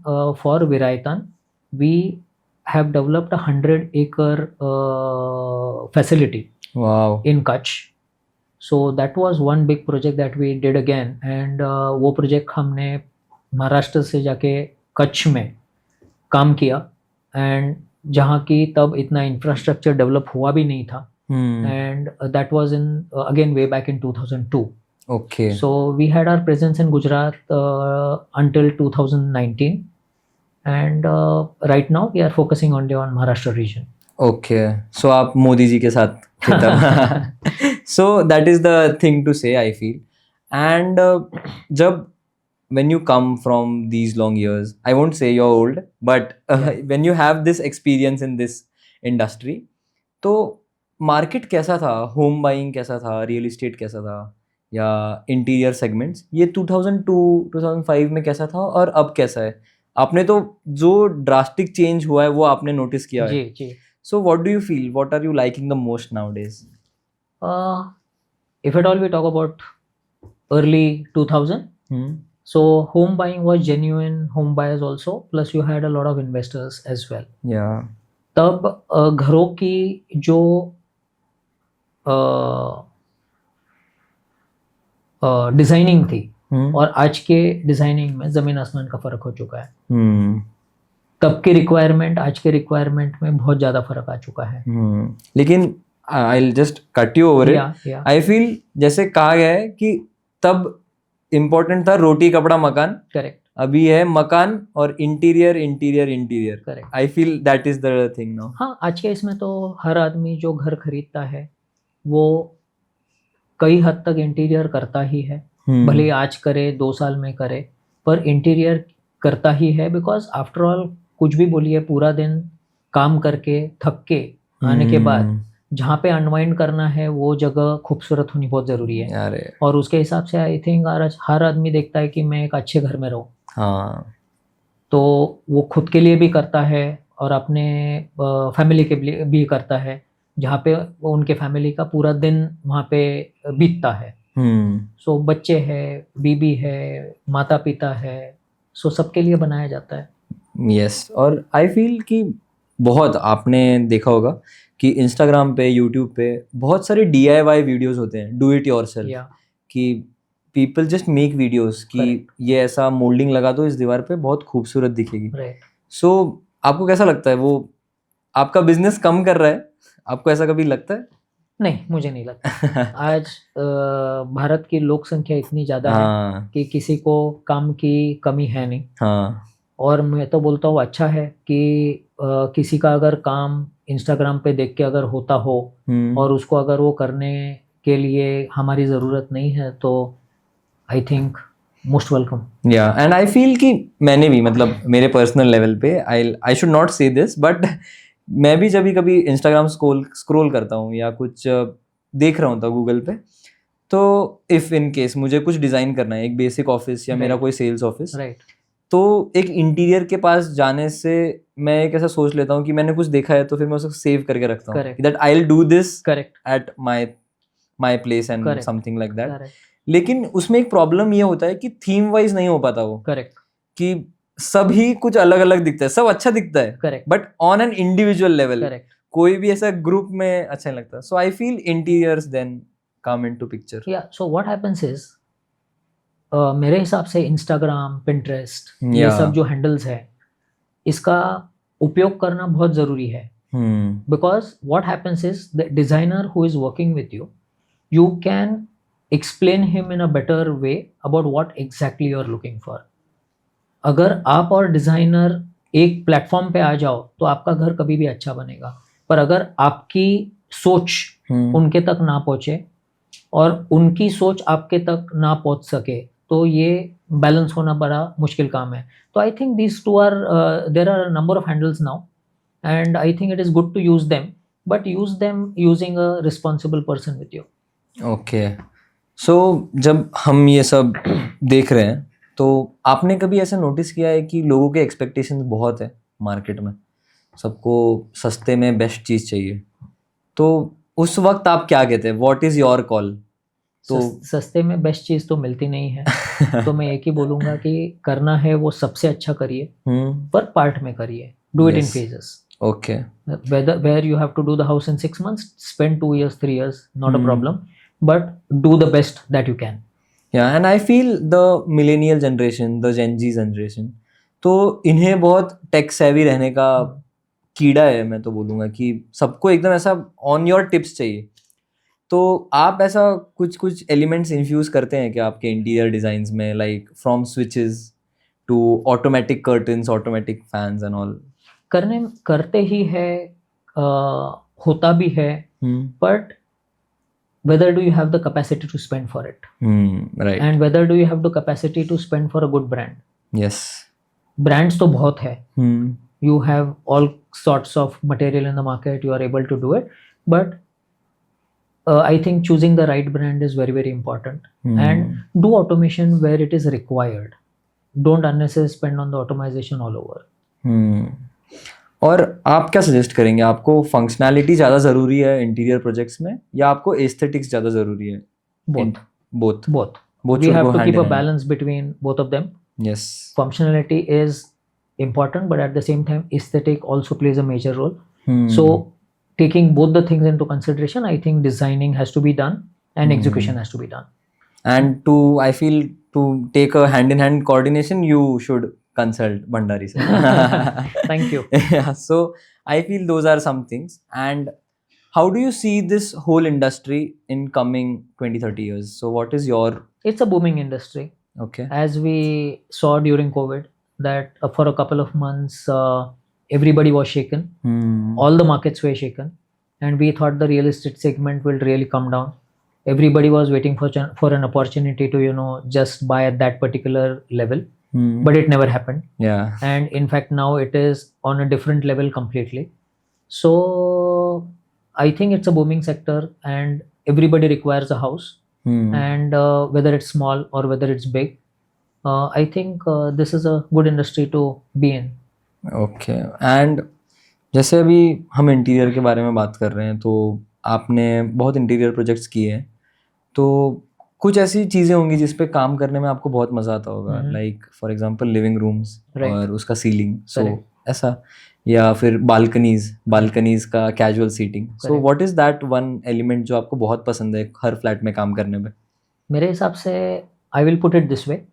for Virayatan. We have developed a 100-acre facility Wow. in Kutch. So that was one big project that we did again, and वो project हमने महाराष्ट्र से जाके कच्छ में काम किया, and जहाँ की तब इतना इंफ्रास्ट्रक्चर डेवलप हुआ भी नहीं था, and that was in again way back in 2002. Okay. So we had our presence in Gujarat until 2019, and right now we are focusing only on Maharashtra region. Okay. So आप मोदी जी के साथ थे तब. So that is the thing to say, I feel. And जब when you come from these long years, I won't say you're old, but when you have this experience in this industry, तो market कैसा था, home buying कैसा था, real estate कैसा था, या interior segments, ये 2002-2005 में कैसा था और अब कैसा है? आपने तो जो ड्रास्टिक चेंज हुआ है वो आपने नोटिस किया है. जी जी. So what do you feel? What are you liking the most nowadays? If at all we talk about early 2000, so home buying was genuine home buyers also, plus you had a lot of investors as well. Yeah. तब घरों की जो designing थी और आज के designing में जमीन आसमान का फर्क हो चुका है. तब की रिक्वायरमेंट आज के रिक्वायरमेंट में बहुत ज्यादा फर्क आ चुका है. लेकिन I'll just cut you over it. I feel जैसे कहा गया है कि तब इम्पोर्टेंट था रोटी कपड़ा मकान. करेक्ट. अभी है मकान और interior interior interior. Correct. I feel that is the thing now. हाँ, आज के इसमें तो हर आदमी जो घर खरीदता है वो कई हद तक इंटीरियर करता ही है. भले आज करे 2 साल में करे, पर इंटीरियर करता ही है. बिकॉज आफ्टर ऑल कुछ भी बोलिए, पूरा दिन काम करके थक के आने के बाद जहाँ पे अनवाइंड करना है वो जगह खूबसूरत होनी बहुत ज़रूरी है. अरे. और उसके हिसाब से आई थिंक हर आदमी देखता है कि मैं एक अच्छे घर में रहूँ. हाँ. तो वो खुद के लिए भी करता है और अपने फैमिली के लिए भी करता है, जहाँ पे उनके फैमिली का पूरा दिन वहाँ पे बीतता है. सो बच्चे हैं, बीबी है, माता पिता है, सो सबके लिए बनाया जाता है. यस. और आई फील कि बहुत आपने देखा होगा कि इंस्टाग्राम पे, यूट्यूब पे बहुत सारे DIY वीडियोस होते हैं, डू इट योरसेल्फ, कि पीपल जस्ट मेक वीडियोस कि ये ऐसा मोल्डिंग लगा दो इस दीवार पे, बहुत खूबसूरत दिखेगी. सो आपको कैसा लगता है, वो आपका बिजनेस कम कर रहा है? आपको ऐसा कभी लगता है? नहीं, मुझे नहीं लगता. आज भारत की लोक संख्या इतनी ज़्यादा है कि किसी को काम की कमी है नहीं. हाँ. और मैं तो बोलता हूँ अच्छा है कि किसी का अगर काम इंस्टाग्राम पे देख के अगर होता हो और उसको अगर वो करने के लिए हमारी ज़रूरत नहीं है, तो आई थिंक मोस्ट वेलकम. या. एंड आई फील कि मैंने भी, मतलब मेरे पर्सनल लेवल पे, आई शुड नॉट से दिस, बट मैं भी जब कभी इंस्टाग्राम स्क्रॉल करता हूँ या कुछ देख रहा हूँ था गूगल पे, तो इफ़ इन केस मुझे कुछ डिज़ाइन करना है, एक बेसिक ऑफिस या मेरा कोई सेल्स ऑफिस, तो एक इंटीरियर के पास जाने से मैं एक ऐसा सोच लेता हूँ कि मैंने कुछ देखा है तो फिर मैं उसको सेव करके रखता हूँ, that I will do this at my place and something like that. लेकिन उसमें एक प्रॉब्लम ये होता है कि थीम वाइज नहीं हो पाता वो. करेक्ट. कि सभी कुछ अलग अलग दिखता है, सब अच्छा दिखता है. Correct. But on an individual level कोई भी ऐसा ग्रुप में अच्छा नहीं लगता. So I feel interiors then come into picture. Yeah. So what happens is, मेरे हिसाब से इंस्टाग्राम, पिंटरेस्ट, ये सब जो हैंडल्स है, इसका उपयोग करना बहुत ज़रूरी है. Because what happens is the designer who is working with you, you can explain him in a better way about what exactly you are looking for. अगर आप और डिज़ाइनर एक प्लेटफॉर्म पे आ जाओ तो आपका घर कभी भी अच्छा बनेगा. पर अगर आपकी सोच उनके तक ना पहुँचे और उनकी सोच आपके तक ना पहुँच सके, तो ये बैलेंस होना बड़ा मुश्किल काम है. तो I think this two are, there are number of handles now, and I think it is good to use them, but use them using a responsible person with you. Okay. So जब हम ये सब देख रहे हैं, तो आपने कभी ऐसा नोटिस किया है कि लोगों के एक्सपेक्टेशंस बहुत है मार्केट में, सबको सस्ते में बेस्ट चीज़ चाहिए, तो उस वक्त आप क्या कहते हैं, व्हाट इज़ योर कॉल? तो सस्ते में बेस्ट चीज़ तो मिलती नहीं है. तो मैं एक ही बोलूँगा कि करना है वो सबसे अच्छा करिए, पर पार्ट में करिए. Do it in phases. Okay. Where you have to do the house in 6 months, spend 2 years, 3 years, not a Hmm. problem, but do the best that you can. Yeah, and I feel the millennial generation, the Gen Z generation, तो इन्हें बहुत tech savvy रहने का कीड़ा है, मैं तो बोलूँगा कि सबको एकदम ऐसा ऑन योर टिप्स चाहिए। तो आप ऐसा कुछ कुछ एलिमेंट्स इन्फ्यूज करते हैं क्या आपके इंटीरियर डिजाइन्स में, like from switches to automatic curtains, automatic fans and all? करते ही है, होता भी है, but whether do you have the capacity to spend for it, right, and whether do you have the capacity to spend for a good brand. Yes, Brands तो बहुत है, you have all sorts of material in the market, you are able to do it, but I think choosing the right brand is very, very important. And do automation where it is required. Don't unnecessarily spend on the automation all over. और आप क्या suggest करेंगे, आपको functionality ज़्यादा ज़रूरी है interior projects में या आपको एस्थेटिक्स ज़्यादा ज़रूरी है? Both. Both We should have go to hand keep in a hand. balance between both of them. Yes. Functionality is important, but at the same time, aesthetic also plays a major role. So, taking both the things into consideration, I think designing has to be done and execution has to be done. And I feel to take a hand in hand coordination, you should consult Bhandari sir. Thank you. Yeah, so I feel those are some things. And how do you see this whole industry in coming 20-30 years? So what is your... It's a booming industry. Okay. As we saw during COVID, that for a couple of months, everybody was shaken. All the markets were shaken, and we thought the real estate segment will really come down. Everybody was waiting for an opportunity to just buy at that particular level, but it never happened. Yeah. And in fact, now it is on a different level completely. So I think it's a booming sector, and everybody requires a house. And whether it's small or whether it's big, I think this is a good industry to be in. Okay. And जैसे अभी हम interior के बारे में बात कर रहे हैं, तो आपने बहुत इंटीरियर प्रोजेक्ट्स किए हैं, तो कुछ ऐसी चीज़ें होंगी जिस पे काम करने में आपको बहुत मज़ा आता होगा, like for example living rooms और उसका सीलिंग, सो ऐसा, या फिर बालकनीज का casual seating. So what is that one element जो आपको बहुत पसंद है हर फ्लैट में काम करने में? मेरे हिसाब से I will put it this way,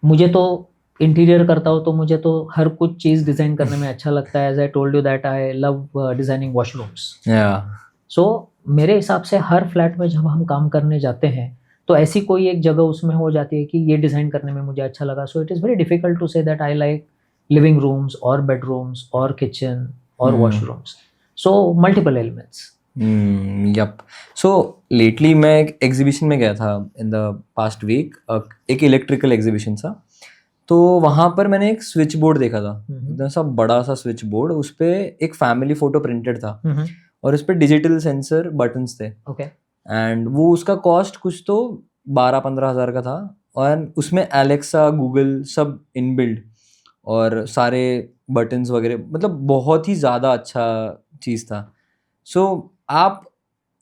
मुझे तो इंटीरियर करता हूँ तो मुझे तो हर कुछ चीज़ डिज़ाइन करने में अच्छा लगता है. As I told you that I love designing washrooms. So मेरे हिसाब से हर फ्लैट में जब हम काम करने जाते हैं तो ऐसी कोई एक जगह उसमें हो जाती है कि ये डिज़ाइन करने में मुझे अच्छा लगा. So it is very difficult to say that I like living rooms और बेडरूम्स और किचन और washrooms. So multiple elements. Yup. So lately मैं एक एग्जीबिशन में गया था इन द पास्ट वीक, एक इलेक्ट्रिकल एग्जीबिशन था. तो वहाँ पर मैंने एक स्विच बोर्ड देखा था, एकदम सा बड़ा सा स्विच बोर्ड, उस पर एक फैमिली फोटो प्रिंटेड था और उस पर डिजिटल सेंसर बटन्स थे. ओके. एंड वो उसका कॉस्ट कुछ तो 12-15 हज़ार का था, और उसमें एलेक्सा, गूगल सब इनबिल्ड और सारे बटन्स वगैरह, मतलब बहुत ही ज़्यादा अच्छा चीज़ था. सो आप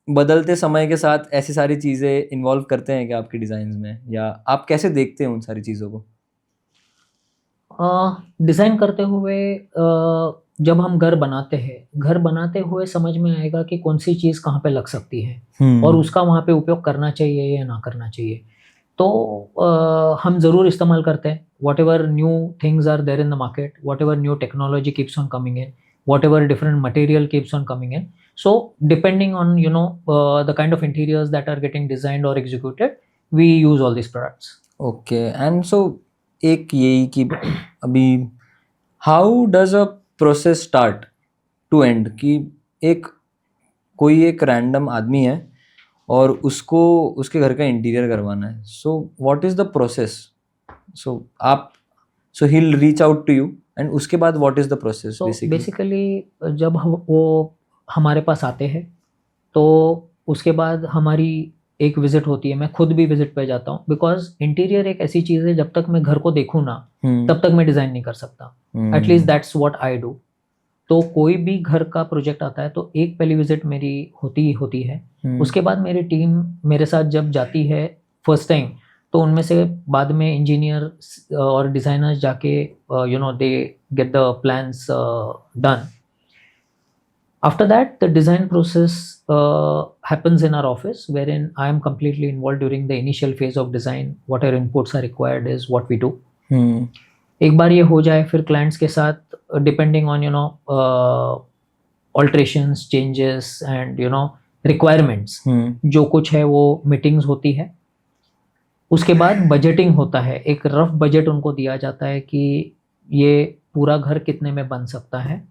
बदलते समय के साथ ऐसी सारी चीज़ें इन्वॉल्व करते हैं क्या आपके डिज़ाइंस में, या आप कैसे देखते हैं उन सारी चीज़ों को? डिज़ाइन करते हुए जब हम घर बनाते हुए समझ में आएगा कि कौन सी चीज़ कहाँ पे लग सकती है और उसका वहाँ पे उपयोग करना चाहिए या ना करना चाहिए. तो हम ज़रूर इस्तेमाल करते हैं. Whatever new things are there in the market, whatever new technology keeps on coming in, whatever different material keeps on coming in. So depending on the kind of interiors that are getting designed और executed, we use all this products. Okay. And so एक यही कि अभी how does a process start to end, कि कोई एक random आदमी है और उसको उसके घर का इंटीरियर करवाना है. So what is the process? So he will reach out to you, and उसके बाद what is the process? Basically जब वो हमारे पास आते हैं तो उसके बाद हमारी एक विजिट होती है. मैं खुद भी विजिट पे जाता हूँ, बिकॉज इंटीरियर एक ऐसी चीज़ है जब तक मैं घर को देखूँ ना तब तक मैं डिज़ाइन नहीं कर सकता. At least that's what I do. तो कोई भी घर का प्रोजेक्ट आता है तो एक पहली विजिट मेरी होती है. उसके बाद मेरी टीम मेरे साथ जब जाती है फर्स्ट टाइम, तो उनमें से बाद में इंजीनियर और डिज़ाइनर्स जाके they get the plans done. After that, the design process happens in our office, wherein I am completely involved during the initial phase of design. Whatever inputs are required is what we do. एक बार ये हो जाए, फिर clients के साथ depending on alterations, changes and requirements, जो कुछ है वो meetings होती है. उसके बाद बजटिंग होता है. एक रफ बजट उनको दिया जाता है कि ये पूरा घर कितने में बन सकता है.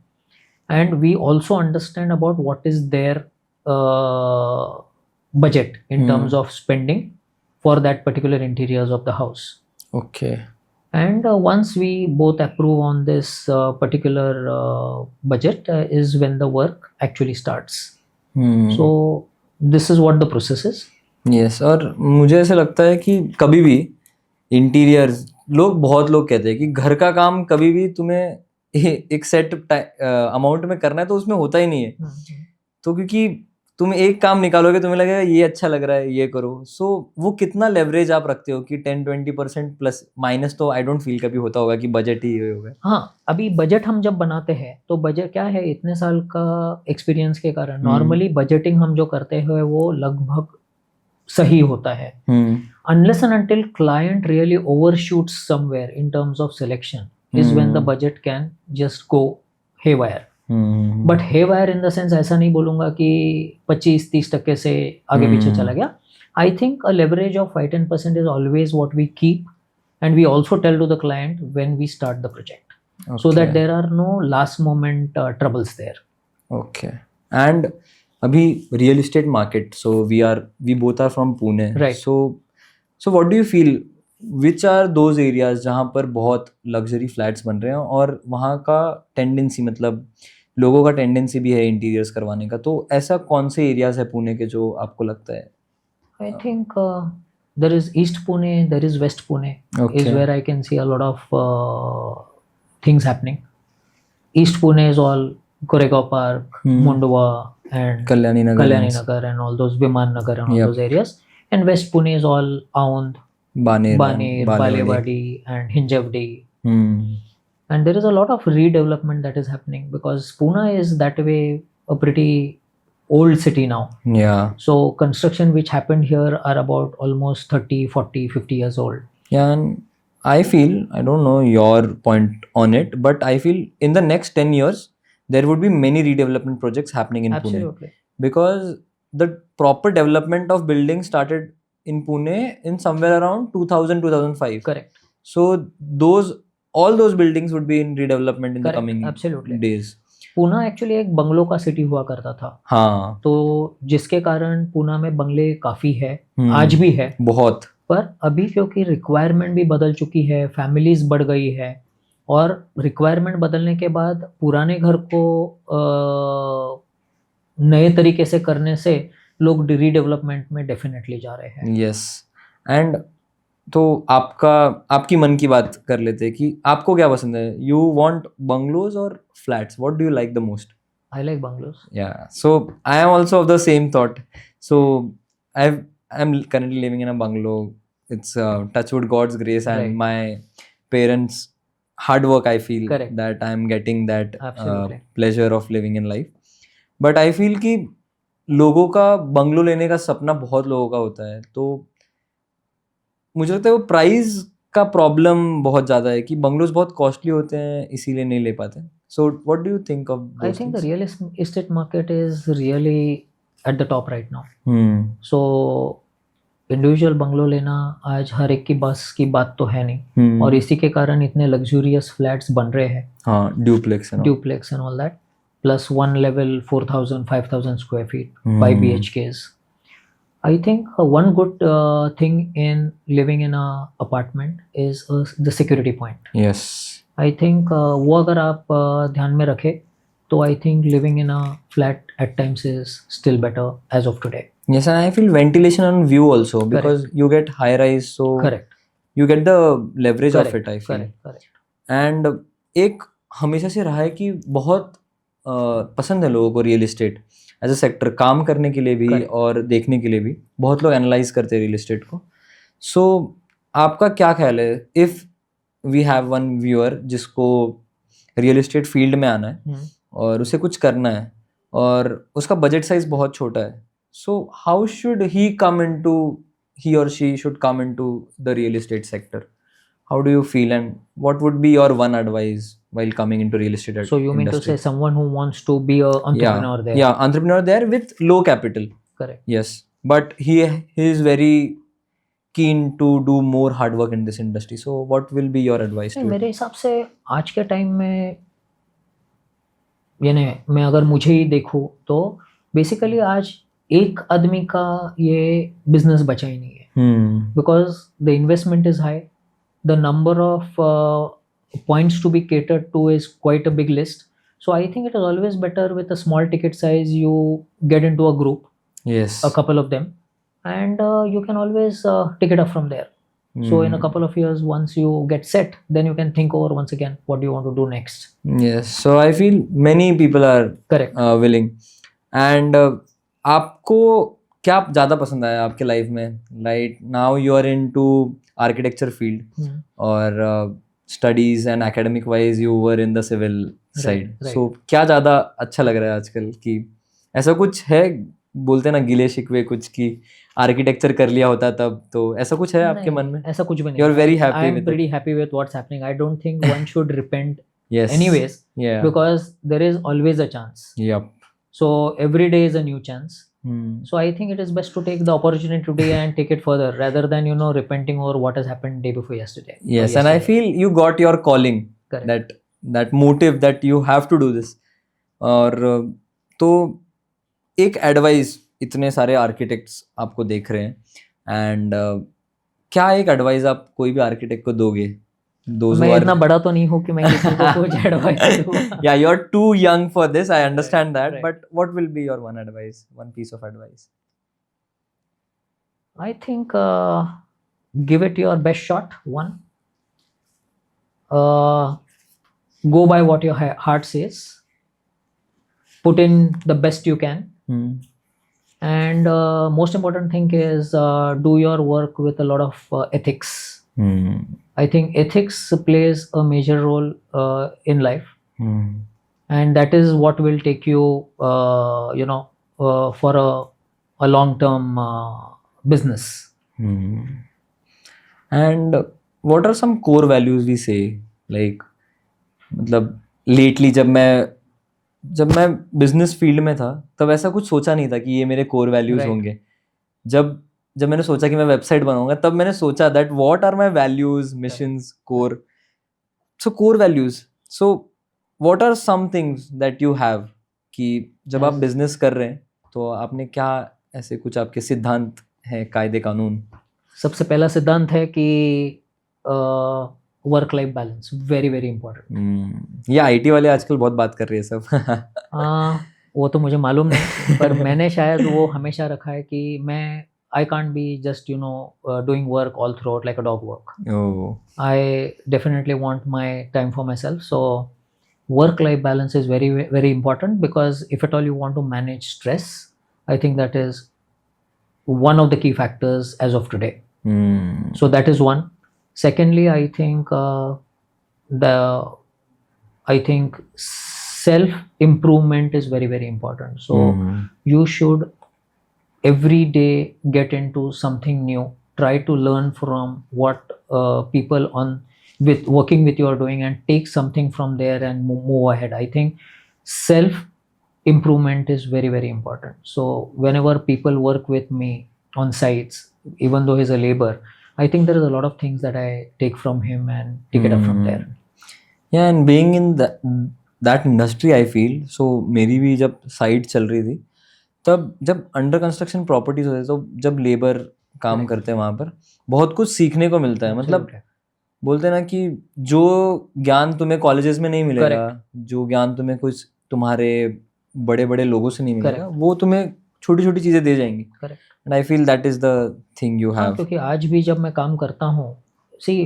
And we also understand about what is their budget in terms of spending for that particular interiors of the house. Okay. And once we both approve on this particular budget is when the work actually starts. So this is what the process is. Yes, और मुझे ऐसा लगता है कि कभी भी interiors बहुत लोग कहते हैं कि घर का काम कभी भी तुम्हें एक सेट अमाउंट में करना है तो उसमें होता ही नहीं है. तो क्योंकि तुम एक काम निकालोगे तुम्हें लगेगा ये अच्छा लग रहा है ये करो. सो वो कितना लेवरेज आप रखते हो कि 10-20% प्लस माइनस तो आई डोंट फील कभी होता होगा कि बजट ही होगा. हाँ, अभी बजट हम जब बनाते हैं तो बजट क्या है, इतने साल का एक्सपीरियंस के कारण नॉर्मली बजटिंग हम जो करते हैं वो लगभग सही होता है. Unless and until client really overshoots somewhere in terms of selection is when the budget can just go haywire. But haywire in the sense ऐसा नहीं बोलूँगा कि 25-30% से आगे पीछे चला गया. I think a leverage of 5-10% is always what we keep, and we also tell to the client when we start the project, so that there are no last moment troubles there. Okay. And अभी real estate market, so we both are from Pune. Right. So what do you feel? Which are those areas जहाँ पर बहुत luxury flats बन रहे हैं और वहाँ का टेंडेंसी, मतलब लोगों का टेंडेंसी भी है इंटीरियर्स करवाने का. तो ऐसा कौन से एरियाज है पुणे के जो आपको लगता है? I think there is East Pune, there is West Pune. Okay. Is where I can see a lot of things happening. East Pune is all Goregaon Park, Mundwa and Kalyani Nagar and all those, Viman Nagar and all those areas. And West Pune is all Aund, Baner, Balewadi and Hinjavdi. And there is a lot of redevelopment that is happening because Pune is that way a pretty old city now. Yeah. So construction which happened here are about almost 30, 40, 50 years old. Yeah, and I feel, I don't know your point on it, but I feel in the next 10 years, there would be many redevelopment projects happening in Absolutely. Pune. Because the proper development of buildings started in Pune in somewhere around 2000-2005. Correct. So all those buildings would be in redevelopment in the coming days. Poona actually एक बंगलों का city हुआ करता था. हाँ. तो जिसके कारण पूना में बंगले काफी है, आज भी है बहुत. पर अभी क्योंकि रिक्वायरमेंट भी बदल चुकी है, फैमिलीज बढ़ गई है और रिक्वायरमेंट बदलने के बाद पुराने घर को नए तरीके से करने से लोग रीडेवलपमेंट में डेफिनेटली जा रहे हैं. यस. एंड तो आपकी मन की बात कर लेते हैं कि आपको क्या पसंद है. यू वांट बंगलोज और flats? What do you like the most? I like bungalows. Yeah, so I am also of the same thought. So I am currently living in a bungalow. It's touchwood God's grace and Right. my parents hard work. I feel Correct. that I am getting that Absolutely. pleasure of living in life. But I feel कि लोगों का bungalow लेने का सपना बहुत लोगों का होता है. तो मुझे लगता है वो प्राइस का प्रॉब्लम बहुत ज़्यादा है कि बंगलोज बहुत कॉस्टली होते हैं इसीलिए नहीं ले पाते. सो what do you think of? I think the real estate market is really at the top right now. So individual bungalow लेना आज हर एक की बस की बात तो है नहीं. और इसी के कारण इतने लग्जूरियस फ्लैट्स बन रहे हैं. हाँ, duplex and all that, plus one level 4,000-5,000 square feet, 5 BHKs. I think one good thing in living in a apartment is the security point. Yes. I think वो अगर आप ध्यान में रखें तो I think living in a flat at times is still better as of today. Yes, and I feel ventilation and view also because you get high rise, so Correct. you get the leverage of it. I feel. Correct. And एक हमेशा से रहा है कि बहुत पसंद है लोगों को real estate as a sector, काम करने के लिए भी और देखने के लिए भी. बहुत लोग एनालाइज करते हैं रियल एस्टेट को. सो आपका क्या ख्याल है, if we have one viewer जिसको रियल एस्टेट फील्ड में आना है और उसे कुछ करना है और उसका बजट साइज बहुत छोटा है, so how should he come into, he or she should come into the real estate sector? How do you feel, and what would be your one advice while coming into real estate So you mean to industry? say someone who wants to be a entrepreneur there? Yeah, entrepreneur there with low capital. Correct. Yes, but he is very keen to do more hard work in this industry. So what will be your advice नहीं, to मेरे हिसाब से आज के time में यानी मैं अगर मुझे ही देखूँ तो बेसिकली आज एक आदमी का ये बिजनेस बचा ही नहीं है, because the investment is high, the number of points to be catered to is quite a big list. So I think it is always better with a small ticket size. You get into a group, Yes. a couple of them, and you can always take it up from there. So in a couple of years, once you get set, then you can think over once again what do you want to do next. Yes. So I feel many people are Correct. willing. And आपको क्या ज़्यादा पसंद आया आपके life में? Right now you are into architecture field और studies and academic wise you were in the civil side, so क्या ज़्यादा अच्छा लग रहा है आजकल? कि ऐसा कुछ है, बोलते ना गिले शिकवे कुछ की आर्किटेक्चर कर लिया होता तब, तो ऐसा कुछ है आपके मन में? ऐसा कुछ भी नहीं. You are very happy I am with pretty happy with what's happening. I don't think one should repent Yes. anyways, Yeah. because there is always a chance. Yep. So every day is a new chance. So I think it is best to take the opportunity today and take it further rather than repenting over what has happened day before yesterday. Yes, and I feel you got your calling. Correct. that motive that you have to do this. और तो एक advice, इतने सारे architects आपको देख रहे हैं and क्या एक एडवाइस आप कोई भी आर्किटेक्ट को दोगे? मैं इतना बड़ा तो नहीं हूँ कि मैं किसी को कुछ एडवाइस दूँ. Yeah, you're too young for this. I understand that. But what will be your one advice, one piece of advice? I think give it your best shot. One, go by what your heart says. Put in the best you can. And most important thing is do your work with a lot of ethics. I think ethics plays a major role in life, and that is what will take you, for a long-term business. And what are some core values we say? Like, मतलब lately जब मैं business field में था तब ऐसा कुछ सोचा नहीं था कि ये मेरे कोर वैल्यूज होंगे. जब मैंने सोचा कि मैं वेबसाइट बनाऊंगा तब मैंने सोचा that what are my values, missions, core. So core values, so what are some things that you have कि जब आप बिजनेस कर रहे हैं तो आपने क्या ऐसे कुछ आपके सिद्धांत हैं, कायदे कानून? सबसे पहला सिद्धांत है कि work life balance, very very important. ये आईटी वाले आजकल बहुत बात कर रहे हैं सब. वो तो मुझे मालूम नहीं, पर मैंने शायद वो हमेशा रखा है कि मैं I can't be just doing work all throughout like a dog work. Oh. I definitely want my time for myself. So work life balance is very very important, because if at all you want to manage stress, I think that is one of the key factors as of today. So that is one. Secondly, I think self improvement is very very important. So you should every day get into something new. Try to learn from what people working with you are doing, and take something from there and move ahead. I think self improvement is very very important. So whenever people work with me on sites, even though he's a labor, I think there is a lot of things that I take from him and take it up from there. Yeah, and being in that industry, I feel so. मेरी भी जब site चल रही थी तब जब under construction properties होते तो जब लेबर काम करते हैं वहाँ पर बहुत कुछ सीखने को मिलता है. मतलब बोलते हैं ना कि जो ज्ञान तुम्हें कॉलेजेस में नहीं मिलेगा, जो ज्ञान तुम्हें कुछ तुम्हारे बड़े बड़े लोगों से नहीं मिलेगा, वो तुम्हें छोटी छोटी चीजें दे जाएंगी. And I feel that is the thing you have. क्योंकि आज भी जब मैं काम करता हूँ, see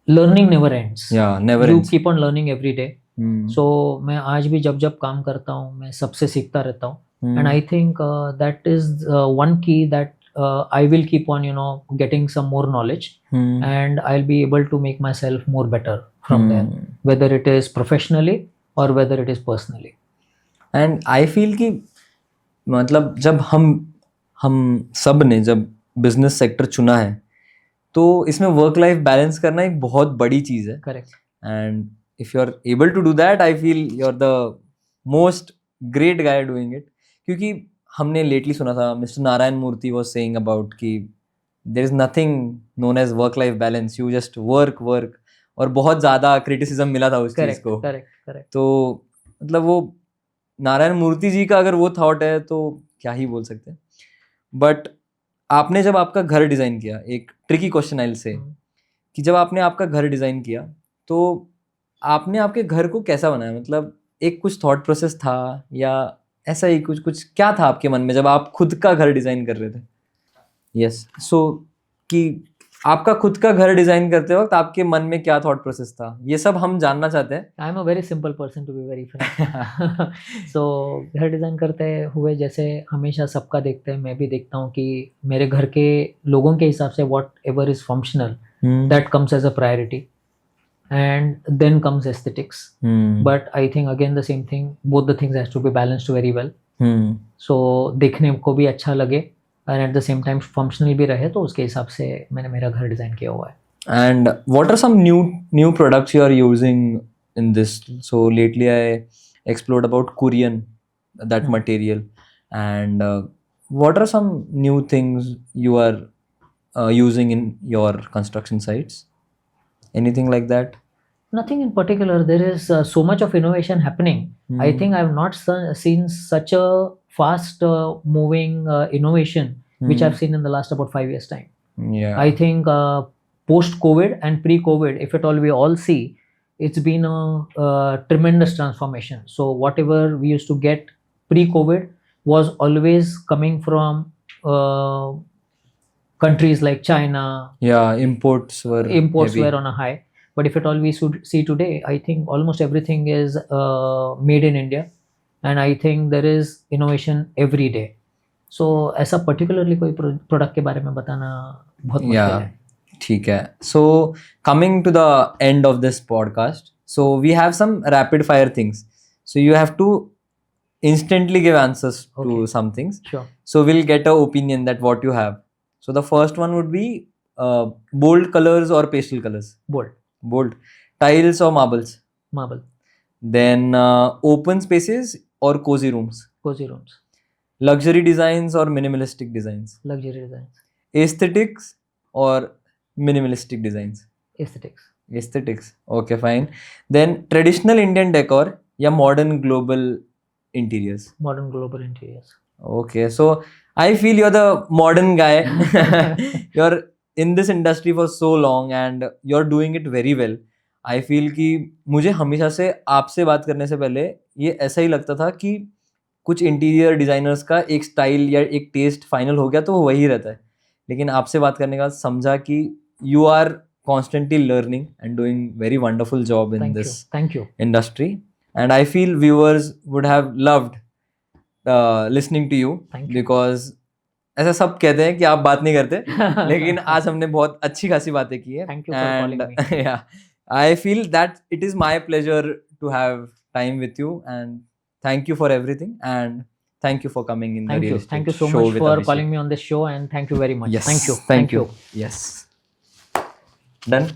learning never ends. You keep on learning every day. So मैं आज भी जब काम करता हूँ मैं सबसे सीखता रहता हूँ. And I think that is one key that I will keep on, getting some more knowledge, Hmm. and I'll be able to make myself more better from there, Hmm. whether it is professionally or whether it is personally. And I feel कि मतलब जब हम सब ने जब business sector चुना है तो इसमें वर्क लाइफ बैलेंस करना एक बहुत बड़ी चीज़ है. Correct. And if you are able to do that I feel you are the most great guy doing it. क्योंकि हमने लेटली सुना था mister Narayan Murthy was saying about कि there is nothing known as work life balance, you just work work. और बहुत ज़्यादा criticism मिला था उस चीज़ Correct. को. Correct. तो मतलब वो नारायण मूर्ति जी का अगर वो थॉट है तो क्या ही बोल सकते हैं. बट आपने जब आपका घर डिज़ाइन किया, एक ट्रिकी क्वेश्चन आई से, कि जब आपने आपका घर डिज़ाइन किया तो आपने आपके घर को कैसा बनाया? मतलब एक कुछ थॉट प्रोसेस था या ऐसा ही कुछ कुछ क्या था आपके मन में जब आप खुद का घर डिज़ाइन कर रहे थे? यस, सो कि आपका खुद का घर डिज़ाइन करते वक्त आपके मन में क्या थॉट प्रोसेस था, ये सब हम जानना चाहते हैं. I am a very simple person to be very frank. So घर डिज़ाइन करते हुए जैसे हमेशा सबका देखते हैं, मैं भी देखता हूँ कि मेरे घर के लोगों के हिसाब से what ever is functional that comes as a priority, and then comes aesthetics. But I think again the same thing, both the things has to be balanced very well. So देखने को भी अच्छा लगे and at the same time functional भी रहे, तो उसके हिसाब से मैंने मेरा घर डिज़ाइन किया हुआ है. And what are some new products you are using in this? So lately I explored about Korean, that material, and what are some new things you are using in your construction sites? Anything like that? Nothing in particular. There is so much of innovation happening. I think I have not seen such a fast moving innovation which I've seen in the last about 5 years time. Yeah. I think post COVID and pre COVID, if at all we all see, it's been a tremendous transformation. So whatever we used to get pre COVID was always coming from countries like China. Yeah, imports were heavy. Were on a high. But if at all we should see today, I think almost everything is made in India, and I think there is innovation every day. So ऐसा particularly कोई product के बारे में बताना बहुत मुश्किल Yeah, है. ठीक है. So coming to the end of this podcast, so we have some rapid fire things. So you have to instantly give answers to Okay. some things. Sure. So we'll get a opinion that what you have. So the first one would be bold colors or pastel colors. Bold. Tiles or marbles. Marble. Then open spaces or cozy rooms. Cozy rooms. Luxury designs or minimalistic designs. Luxury designs. Aesthetics or minimalistic designs. Aesthetics. Okay, fine. Then traditional Indian decor या modern global interiors. Modern global interiors. Okay, so I feel you're the modern guy. You're in this industry for so long and you're doing it very well. I feel कि मुझे हमेशा से आपसे बात करने से पहले ये ऐसा ही लगता था कि कुछ इंटीरियर डिज़ाइनर्स का एक स्टाइल या एक टेस्ट फाइनल हो गया तो वो वही रहता है. लेकिन आपसे बात करने के बाद समझा कि you are constantly learning and doing very wonderful job in this Thank you. industry, and I feel viewers would have loved listening to you. Thank you. because ऐसा सब कहते हैं कि आप बात नहीं करते लेकिन आज हमने बहुत अच्छी खासी बातें की है. Thank you for calling me. Yeah, I feel that it is my pleasure to have time with you, and thank you for everything, and thank you for coming in the Real Estate Thank you so Show much with for Abhishek. calling me on this show, and thank you very much. Yes, Thank you. thank you. Yes, done.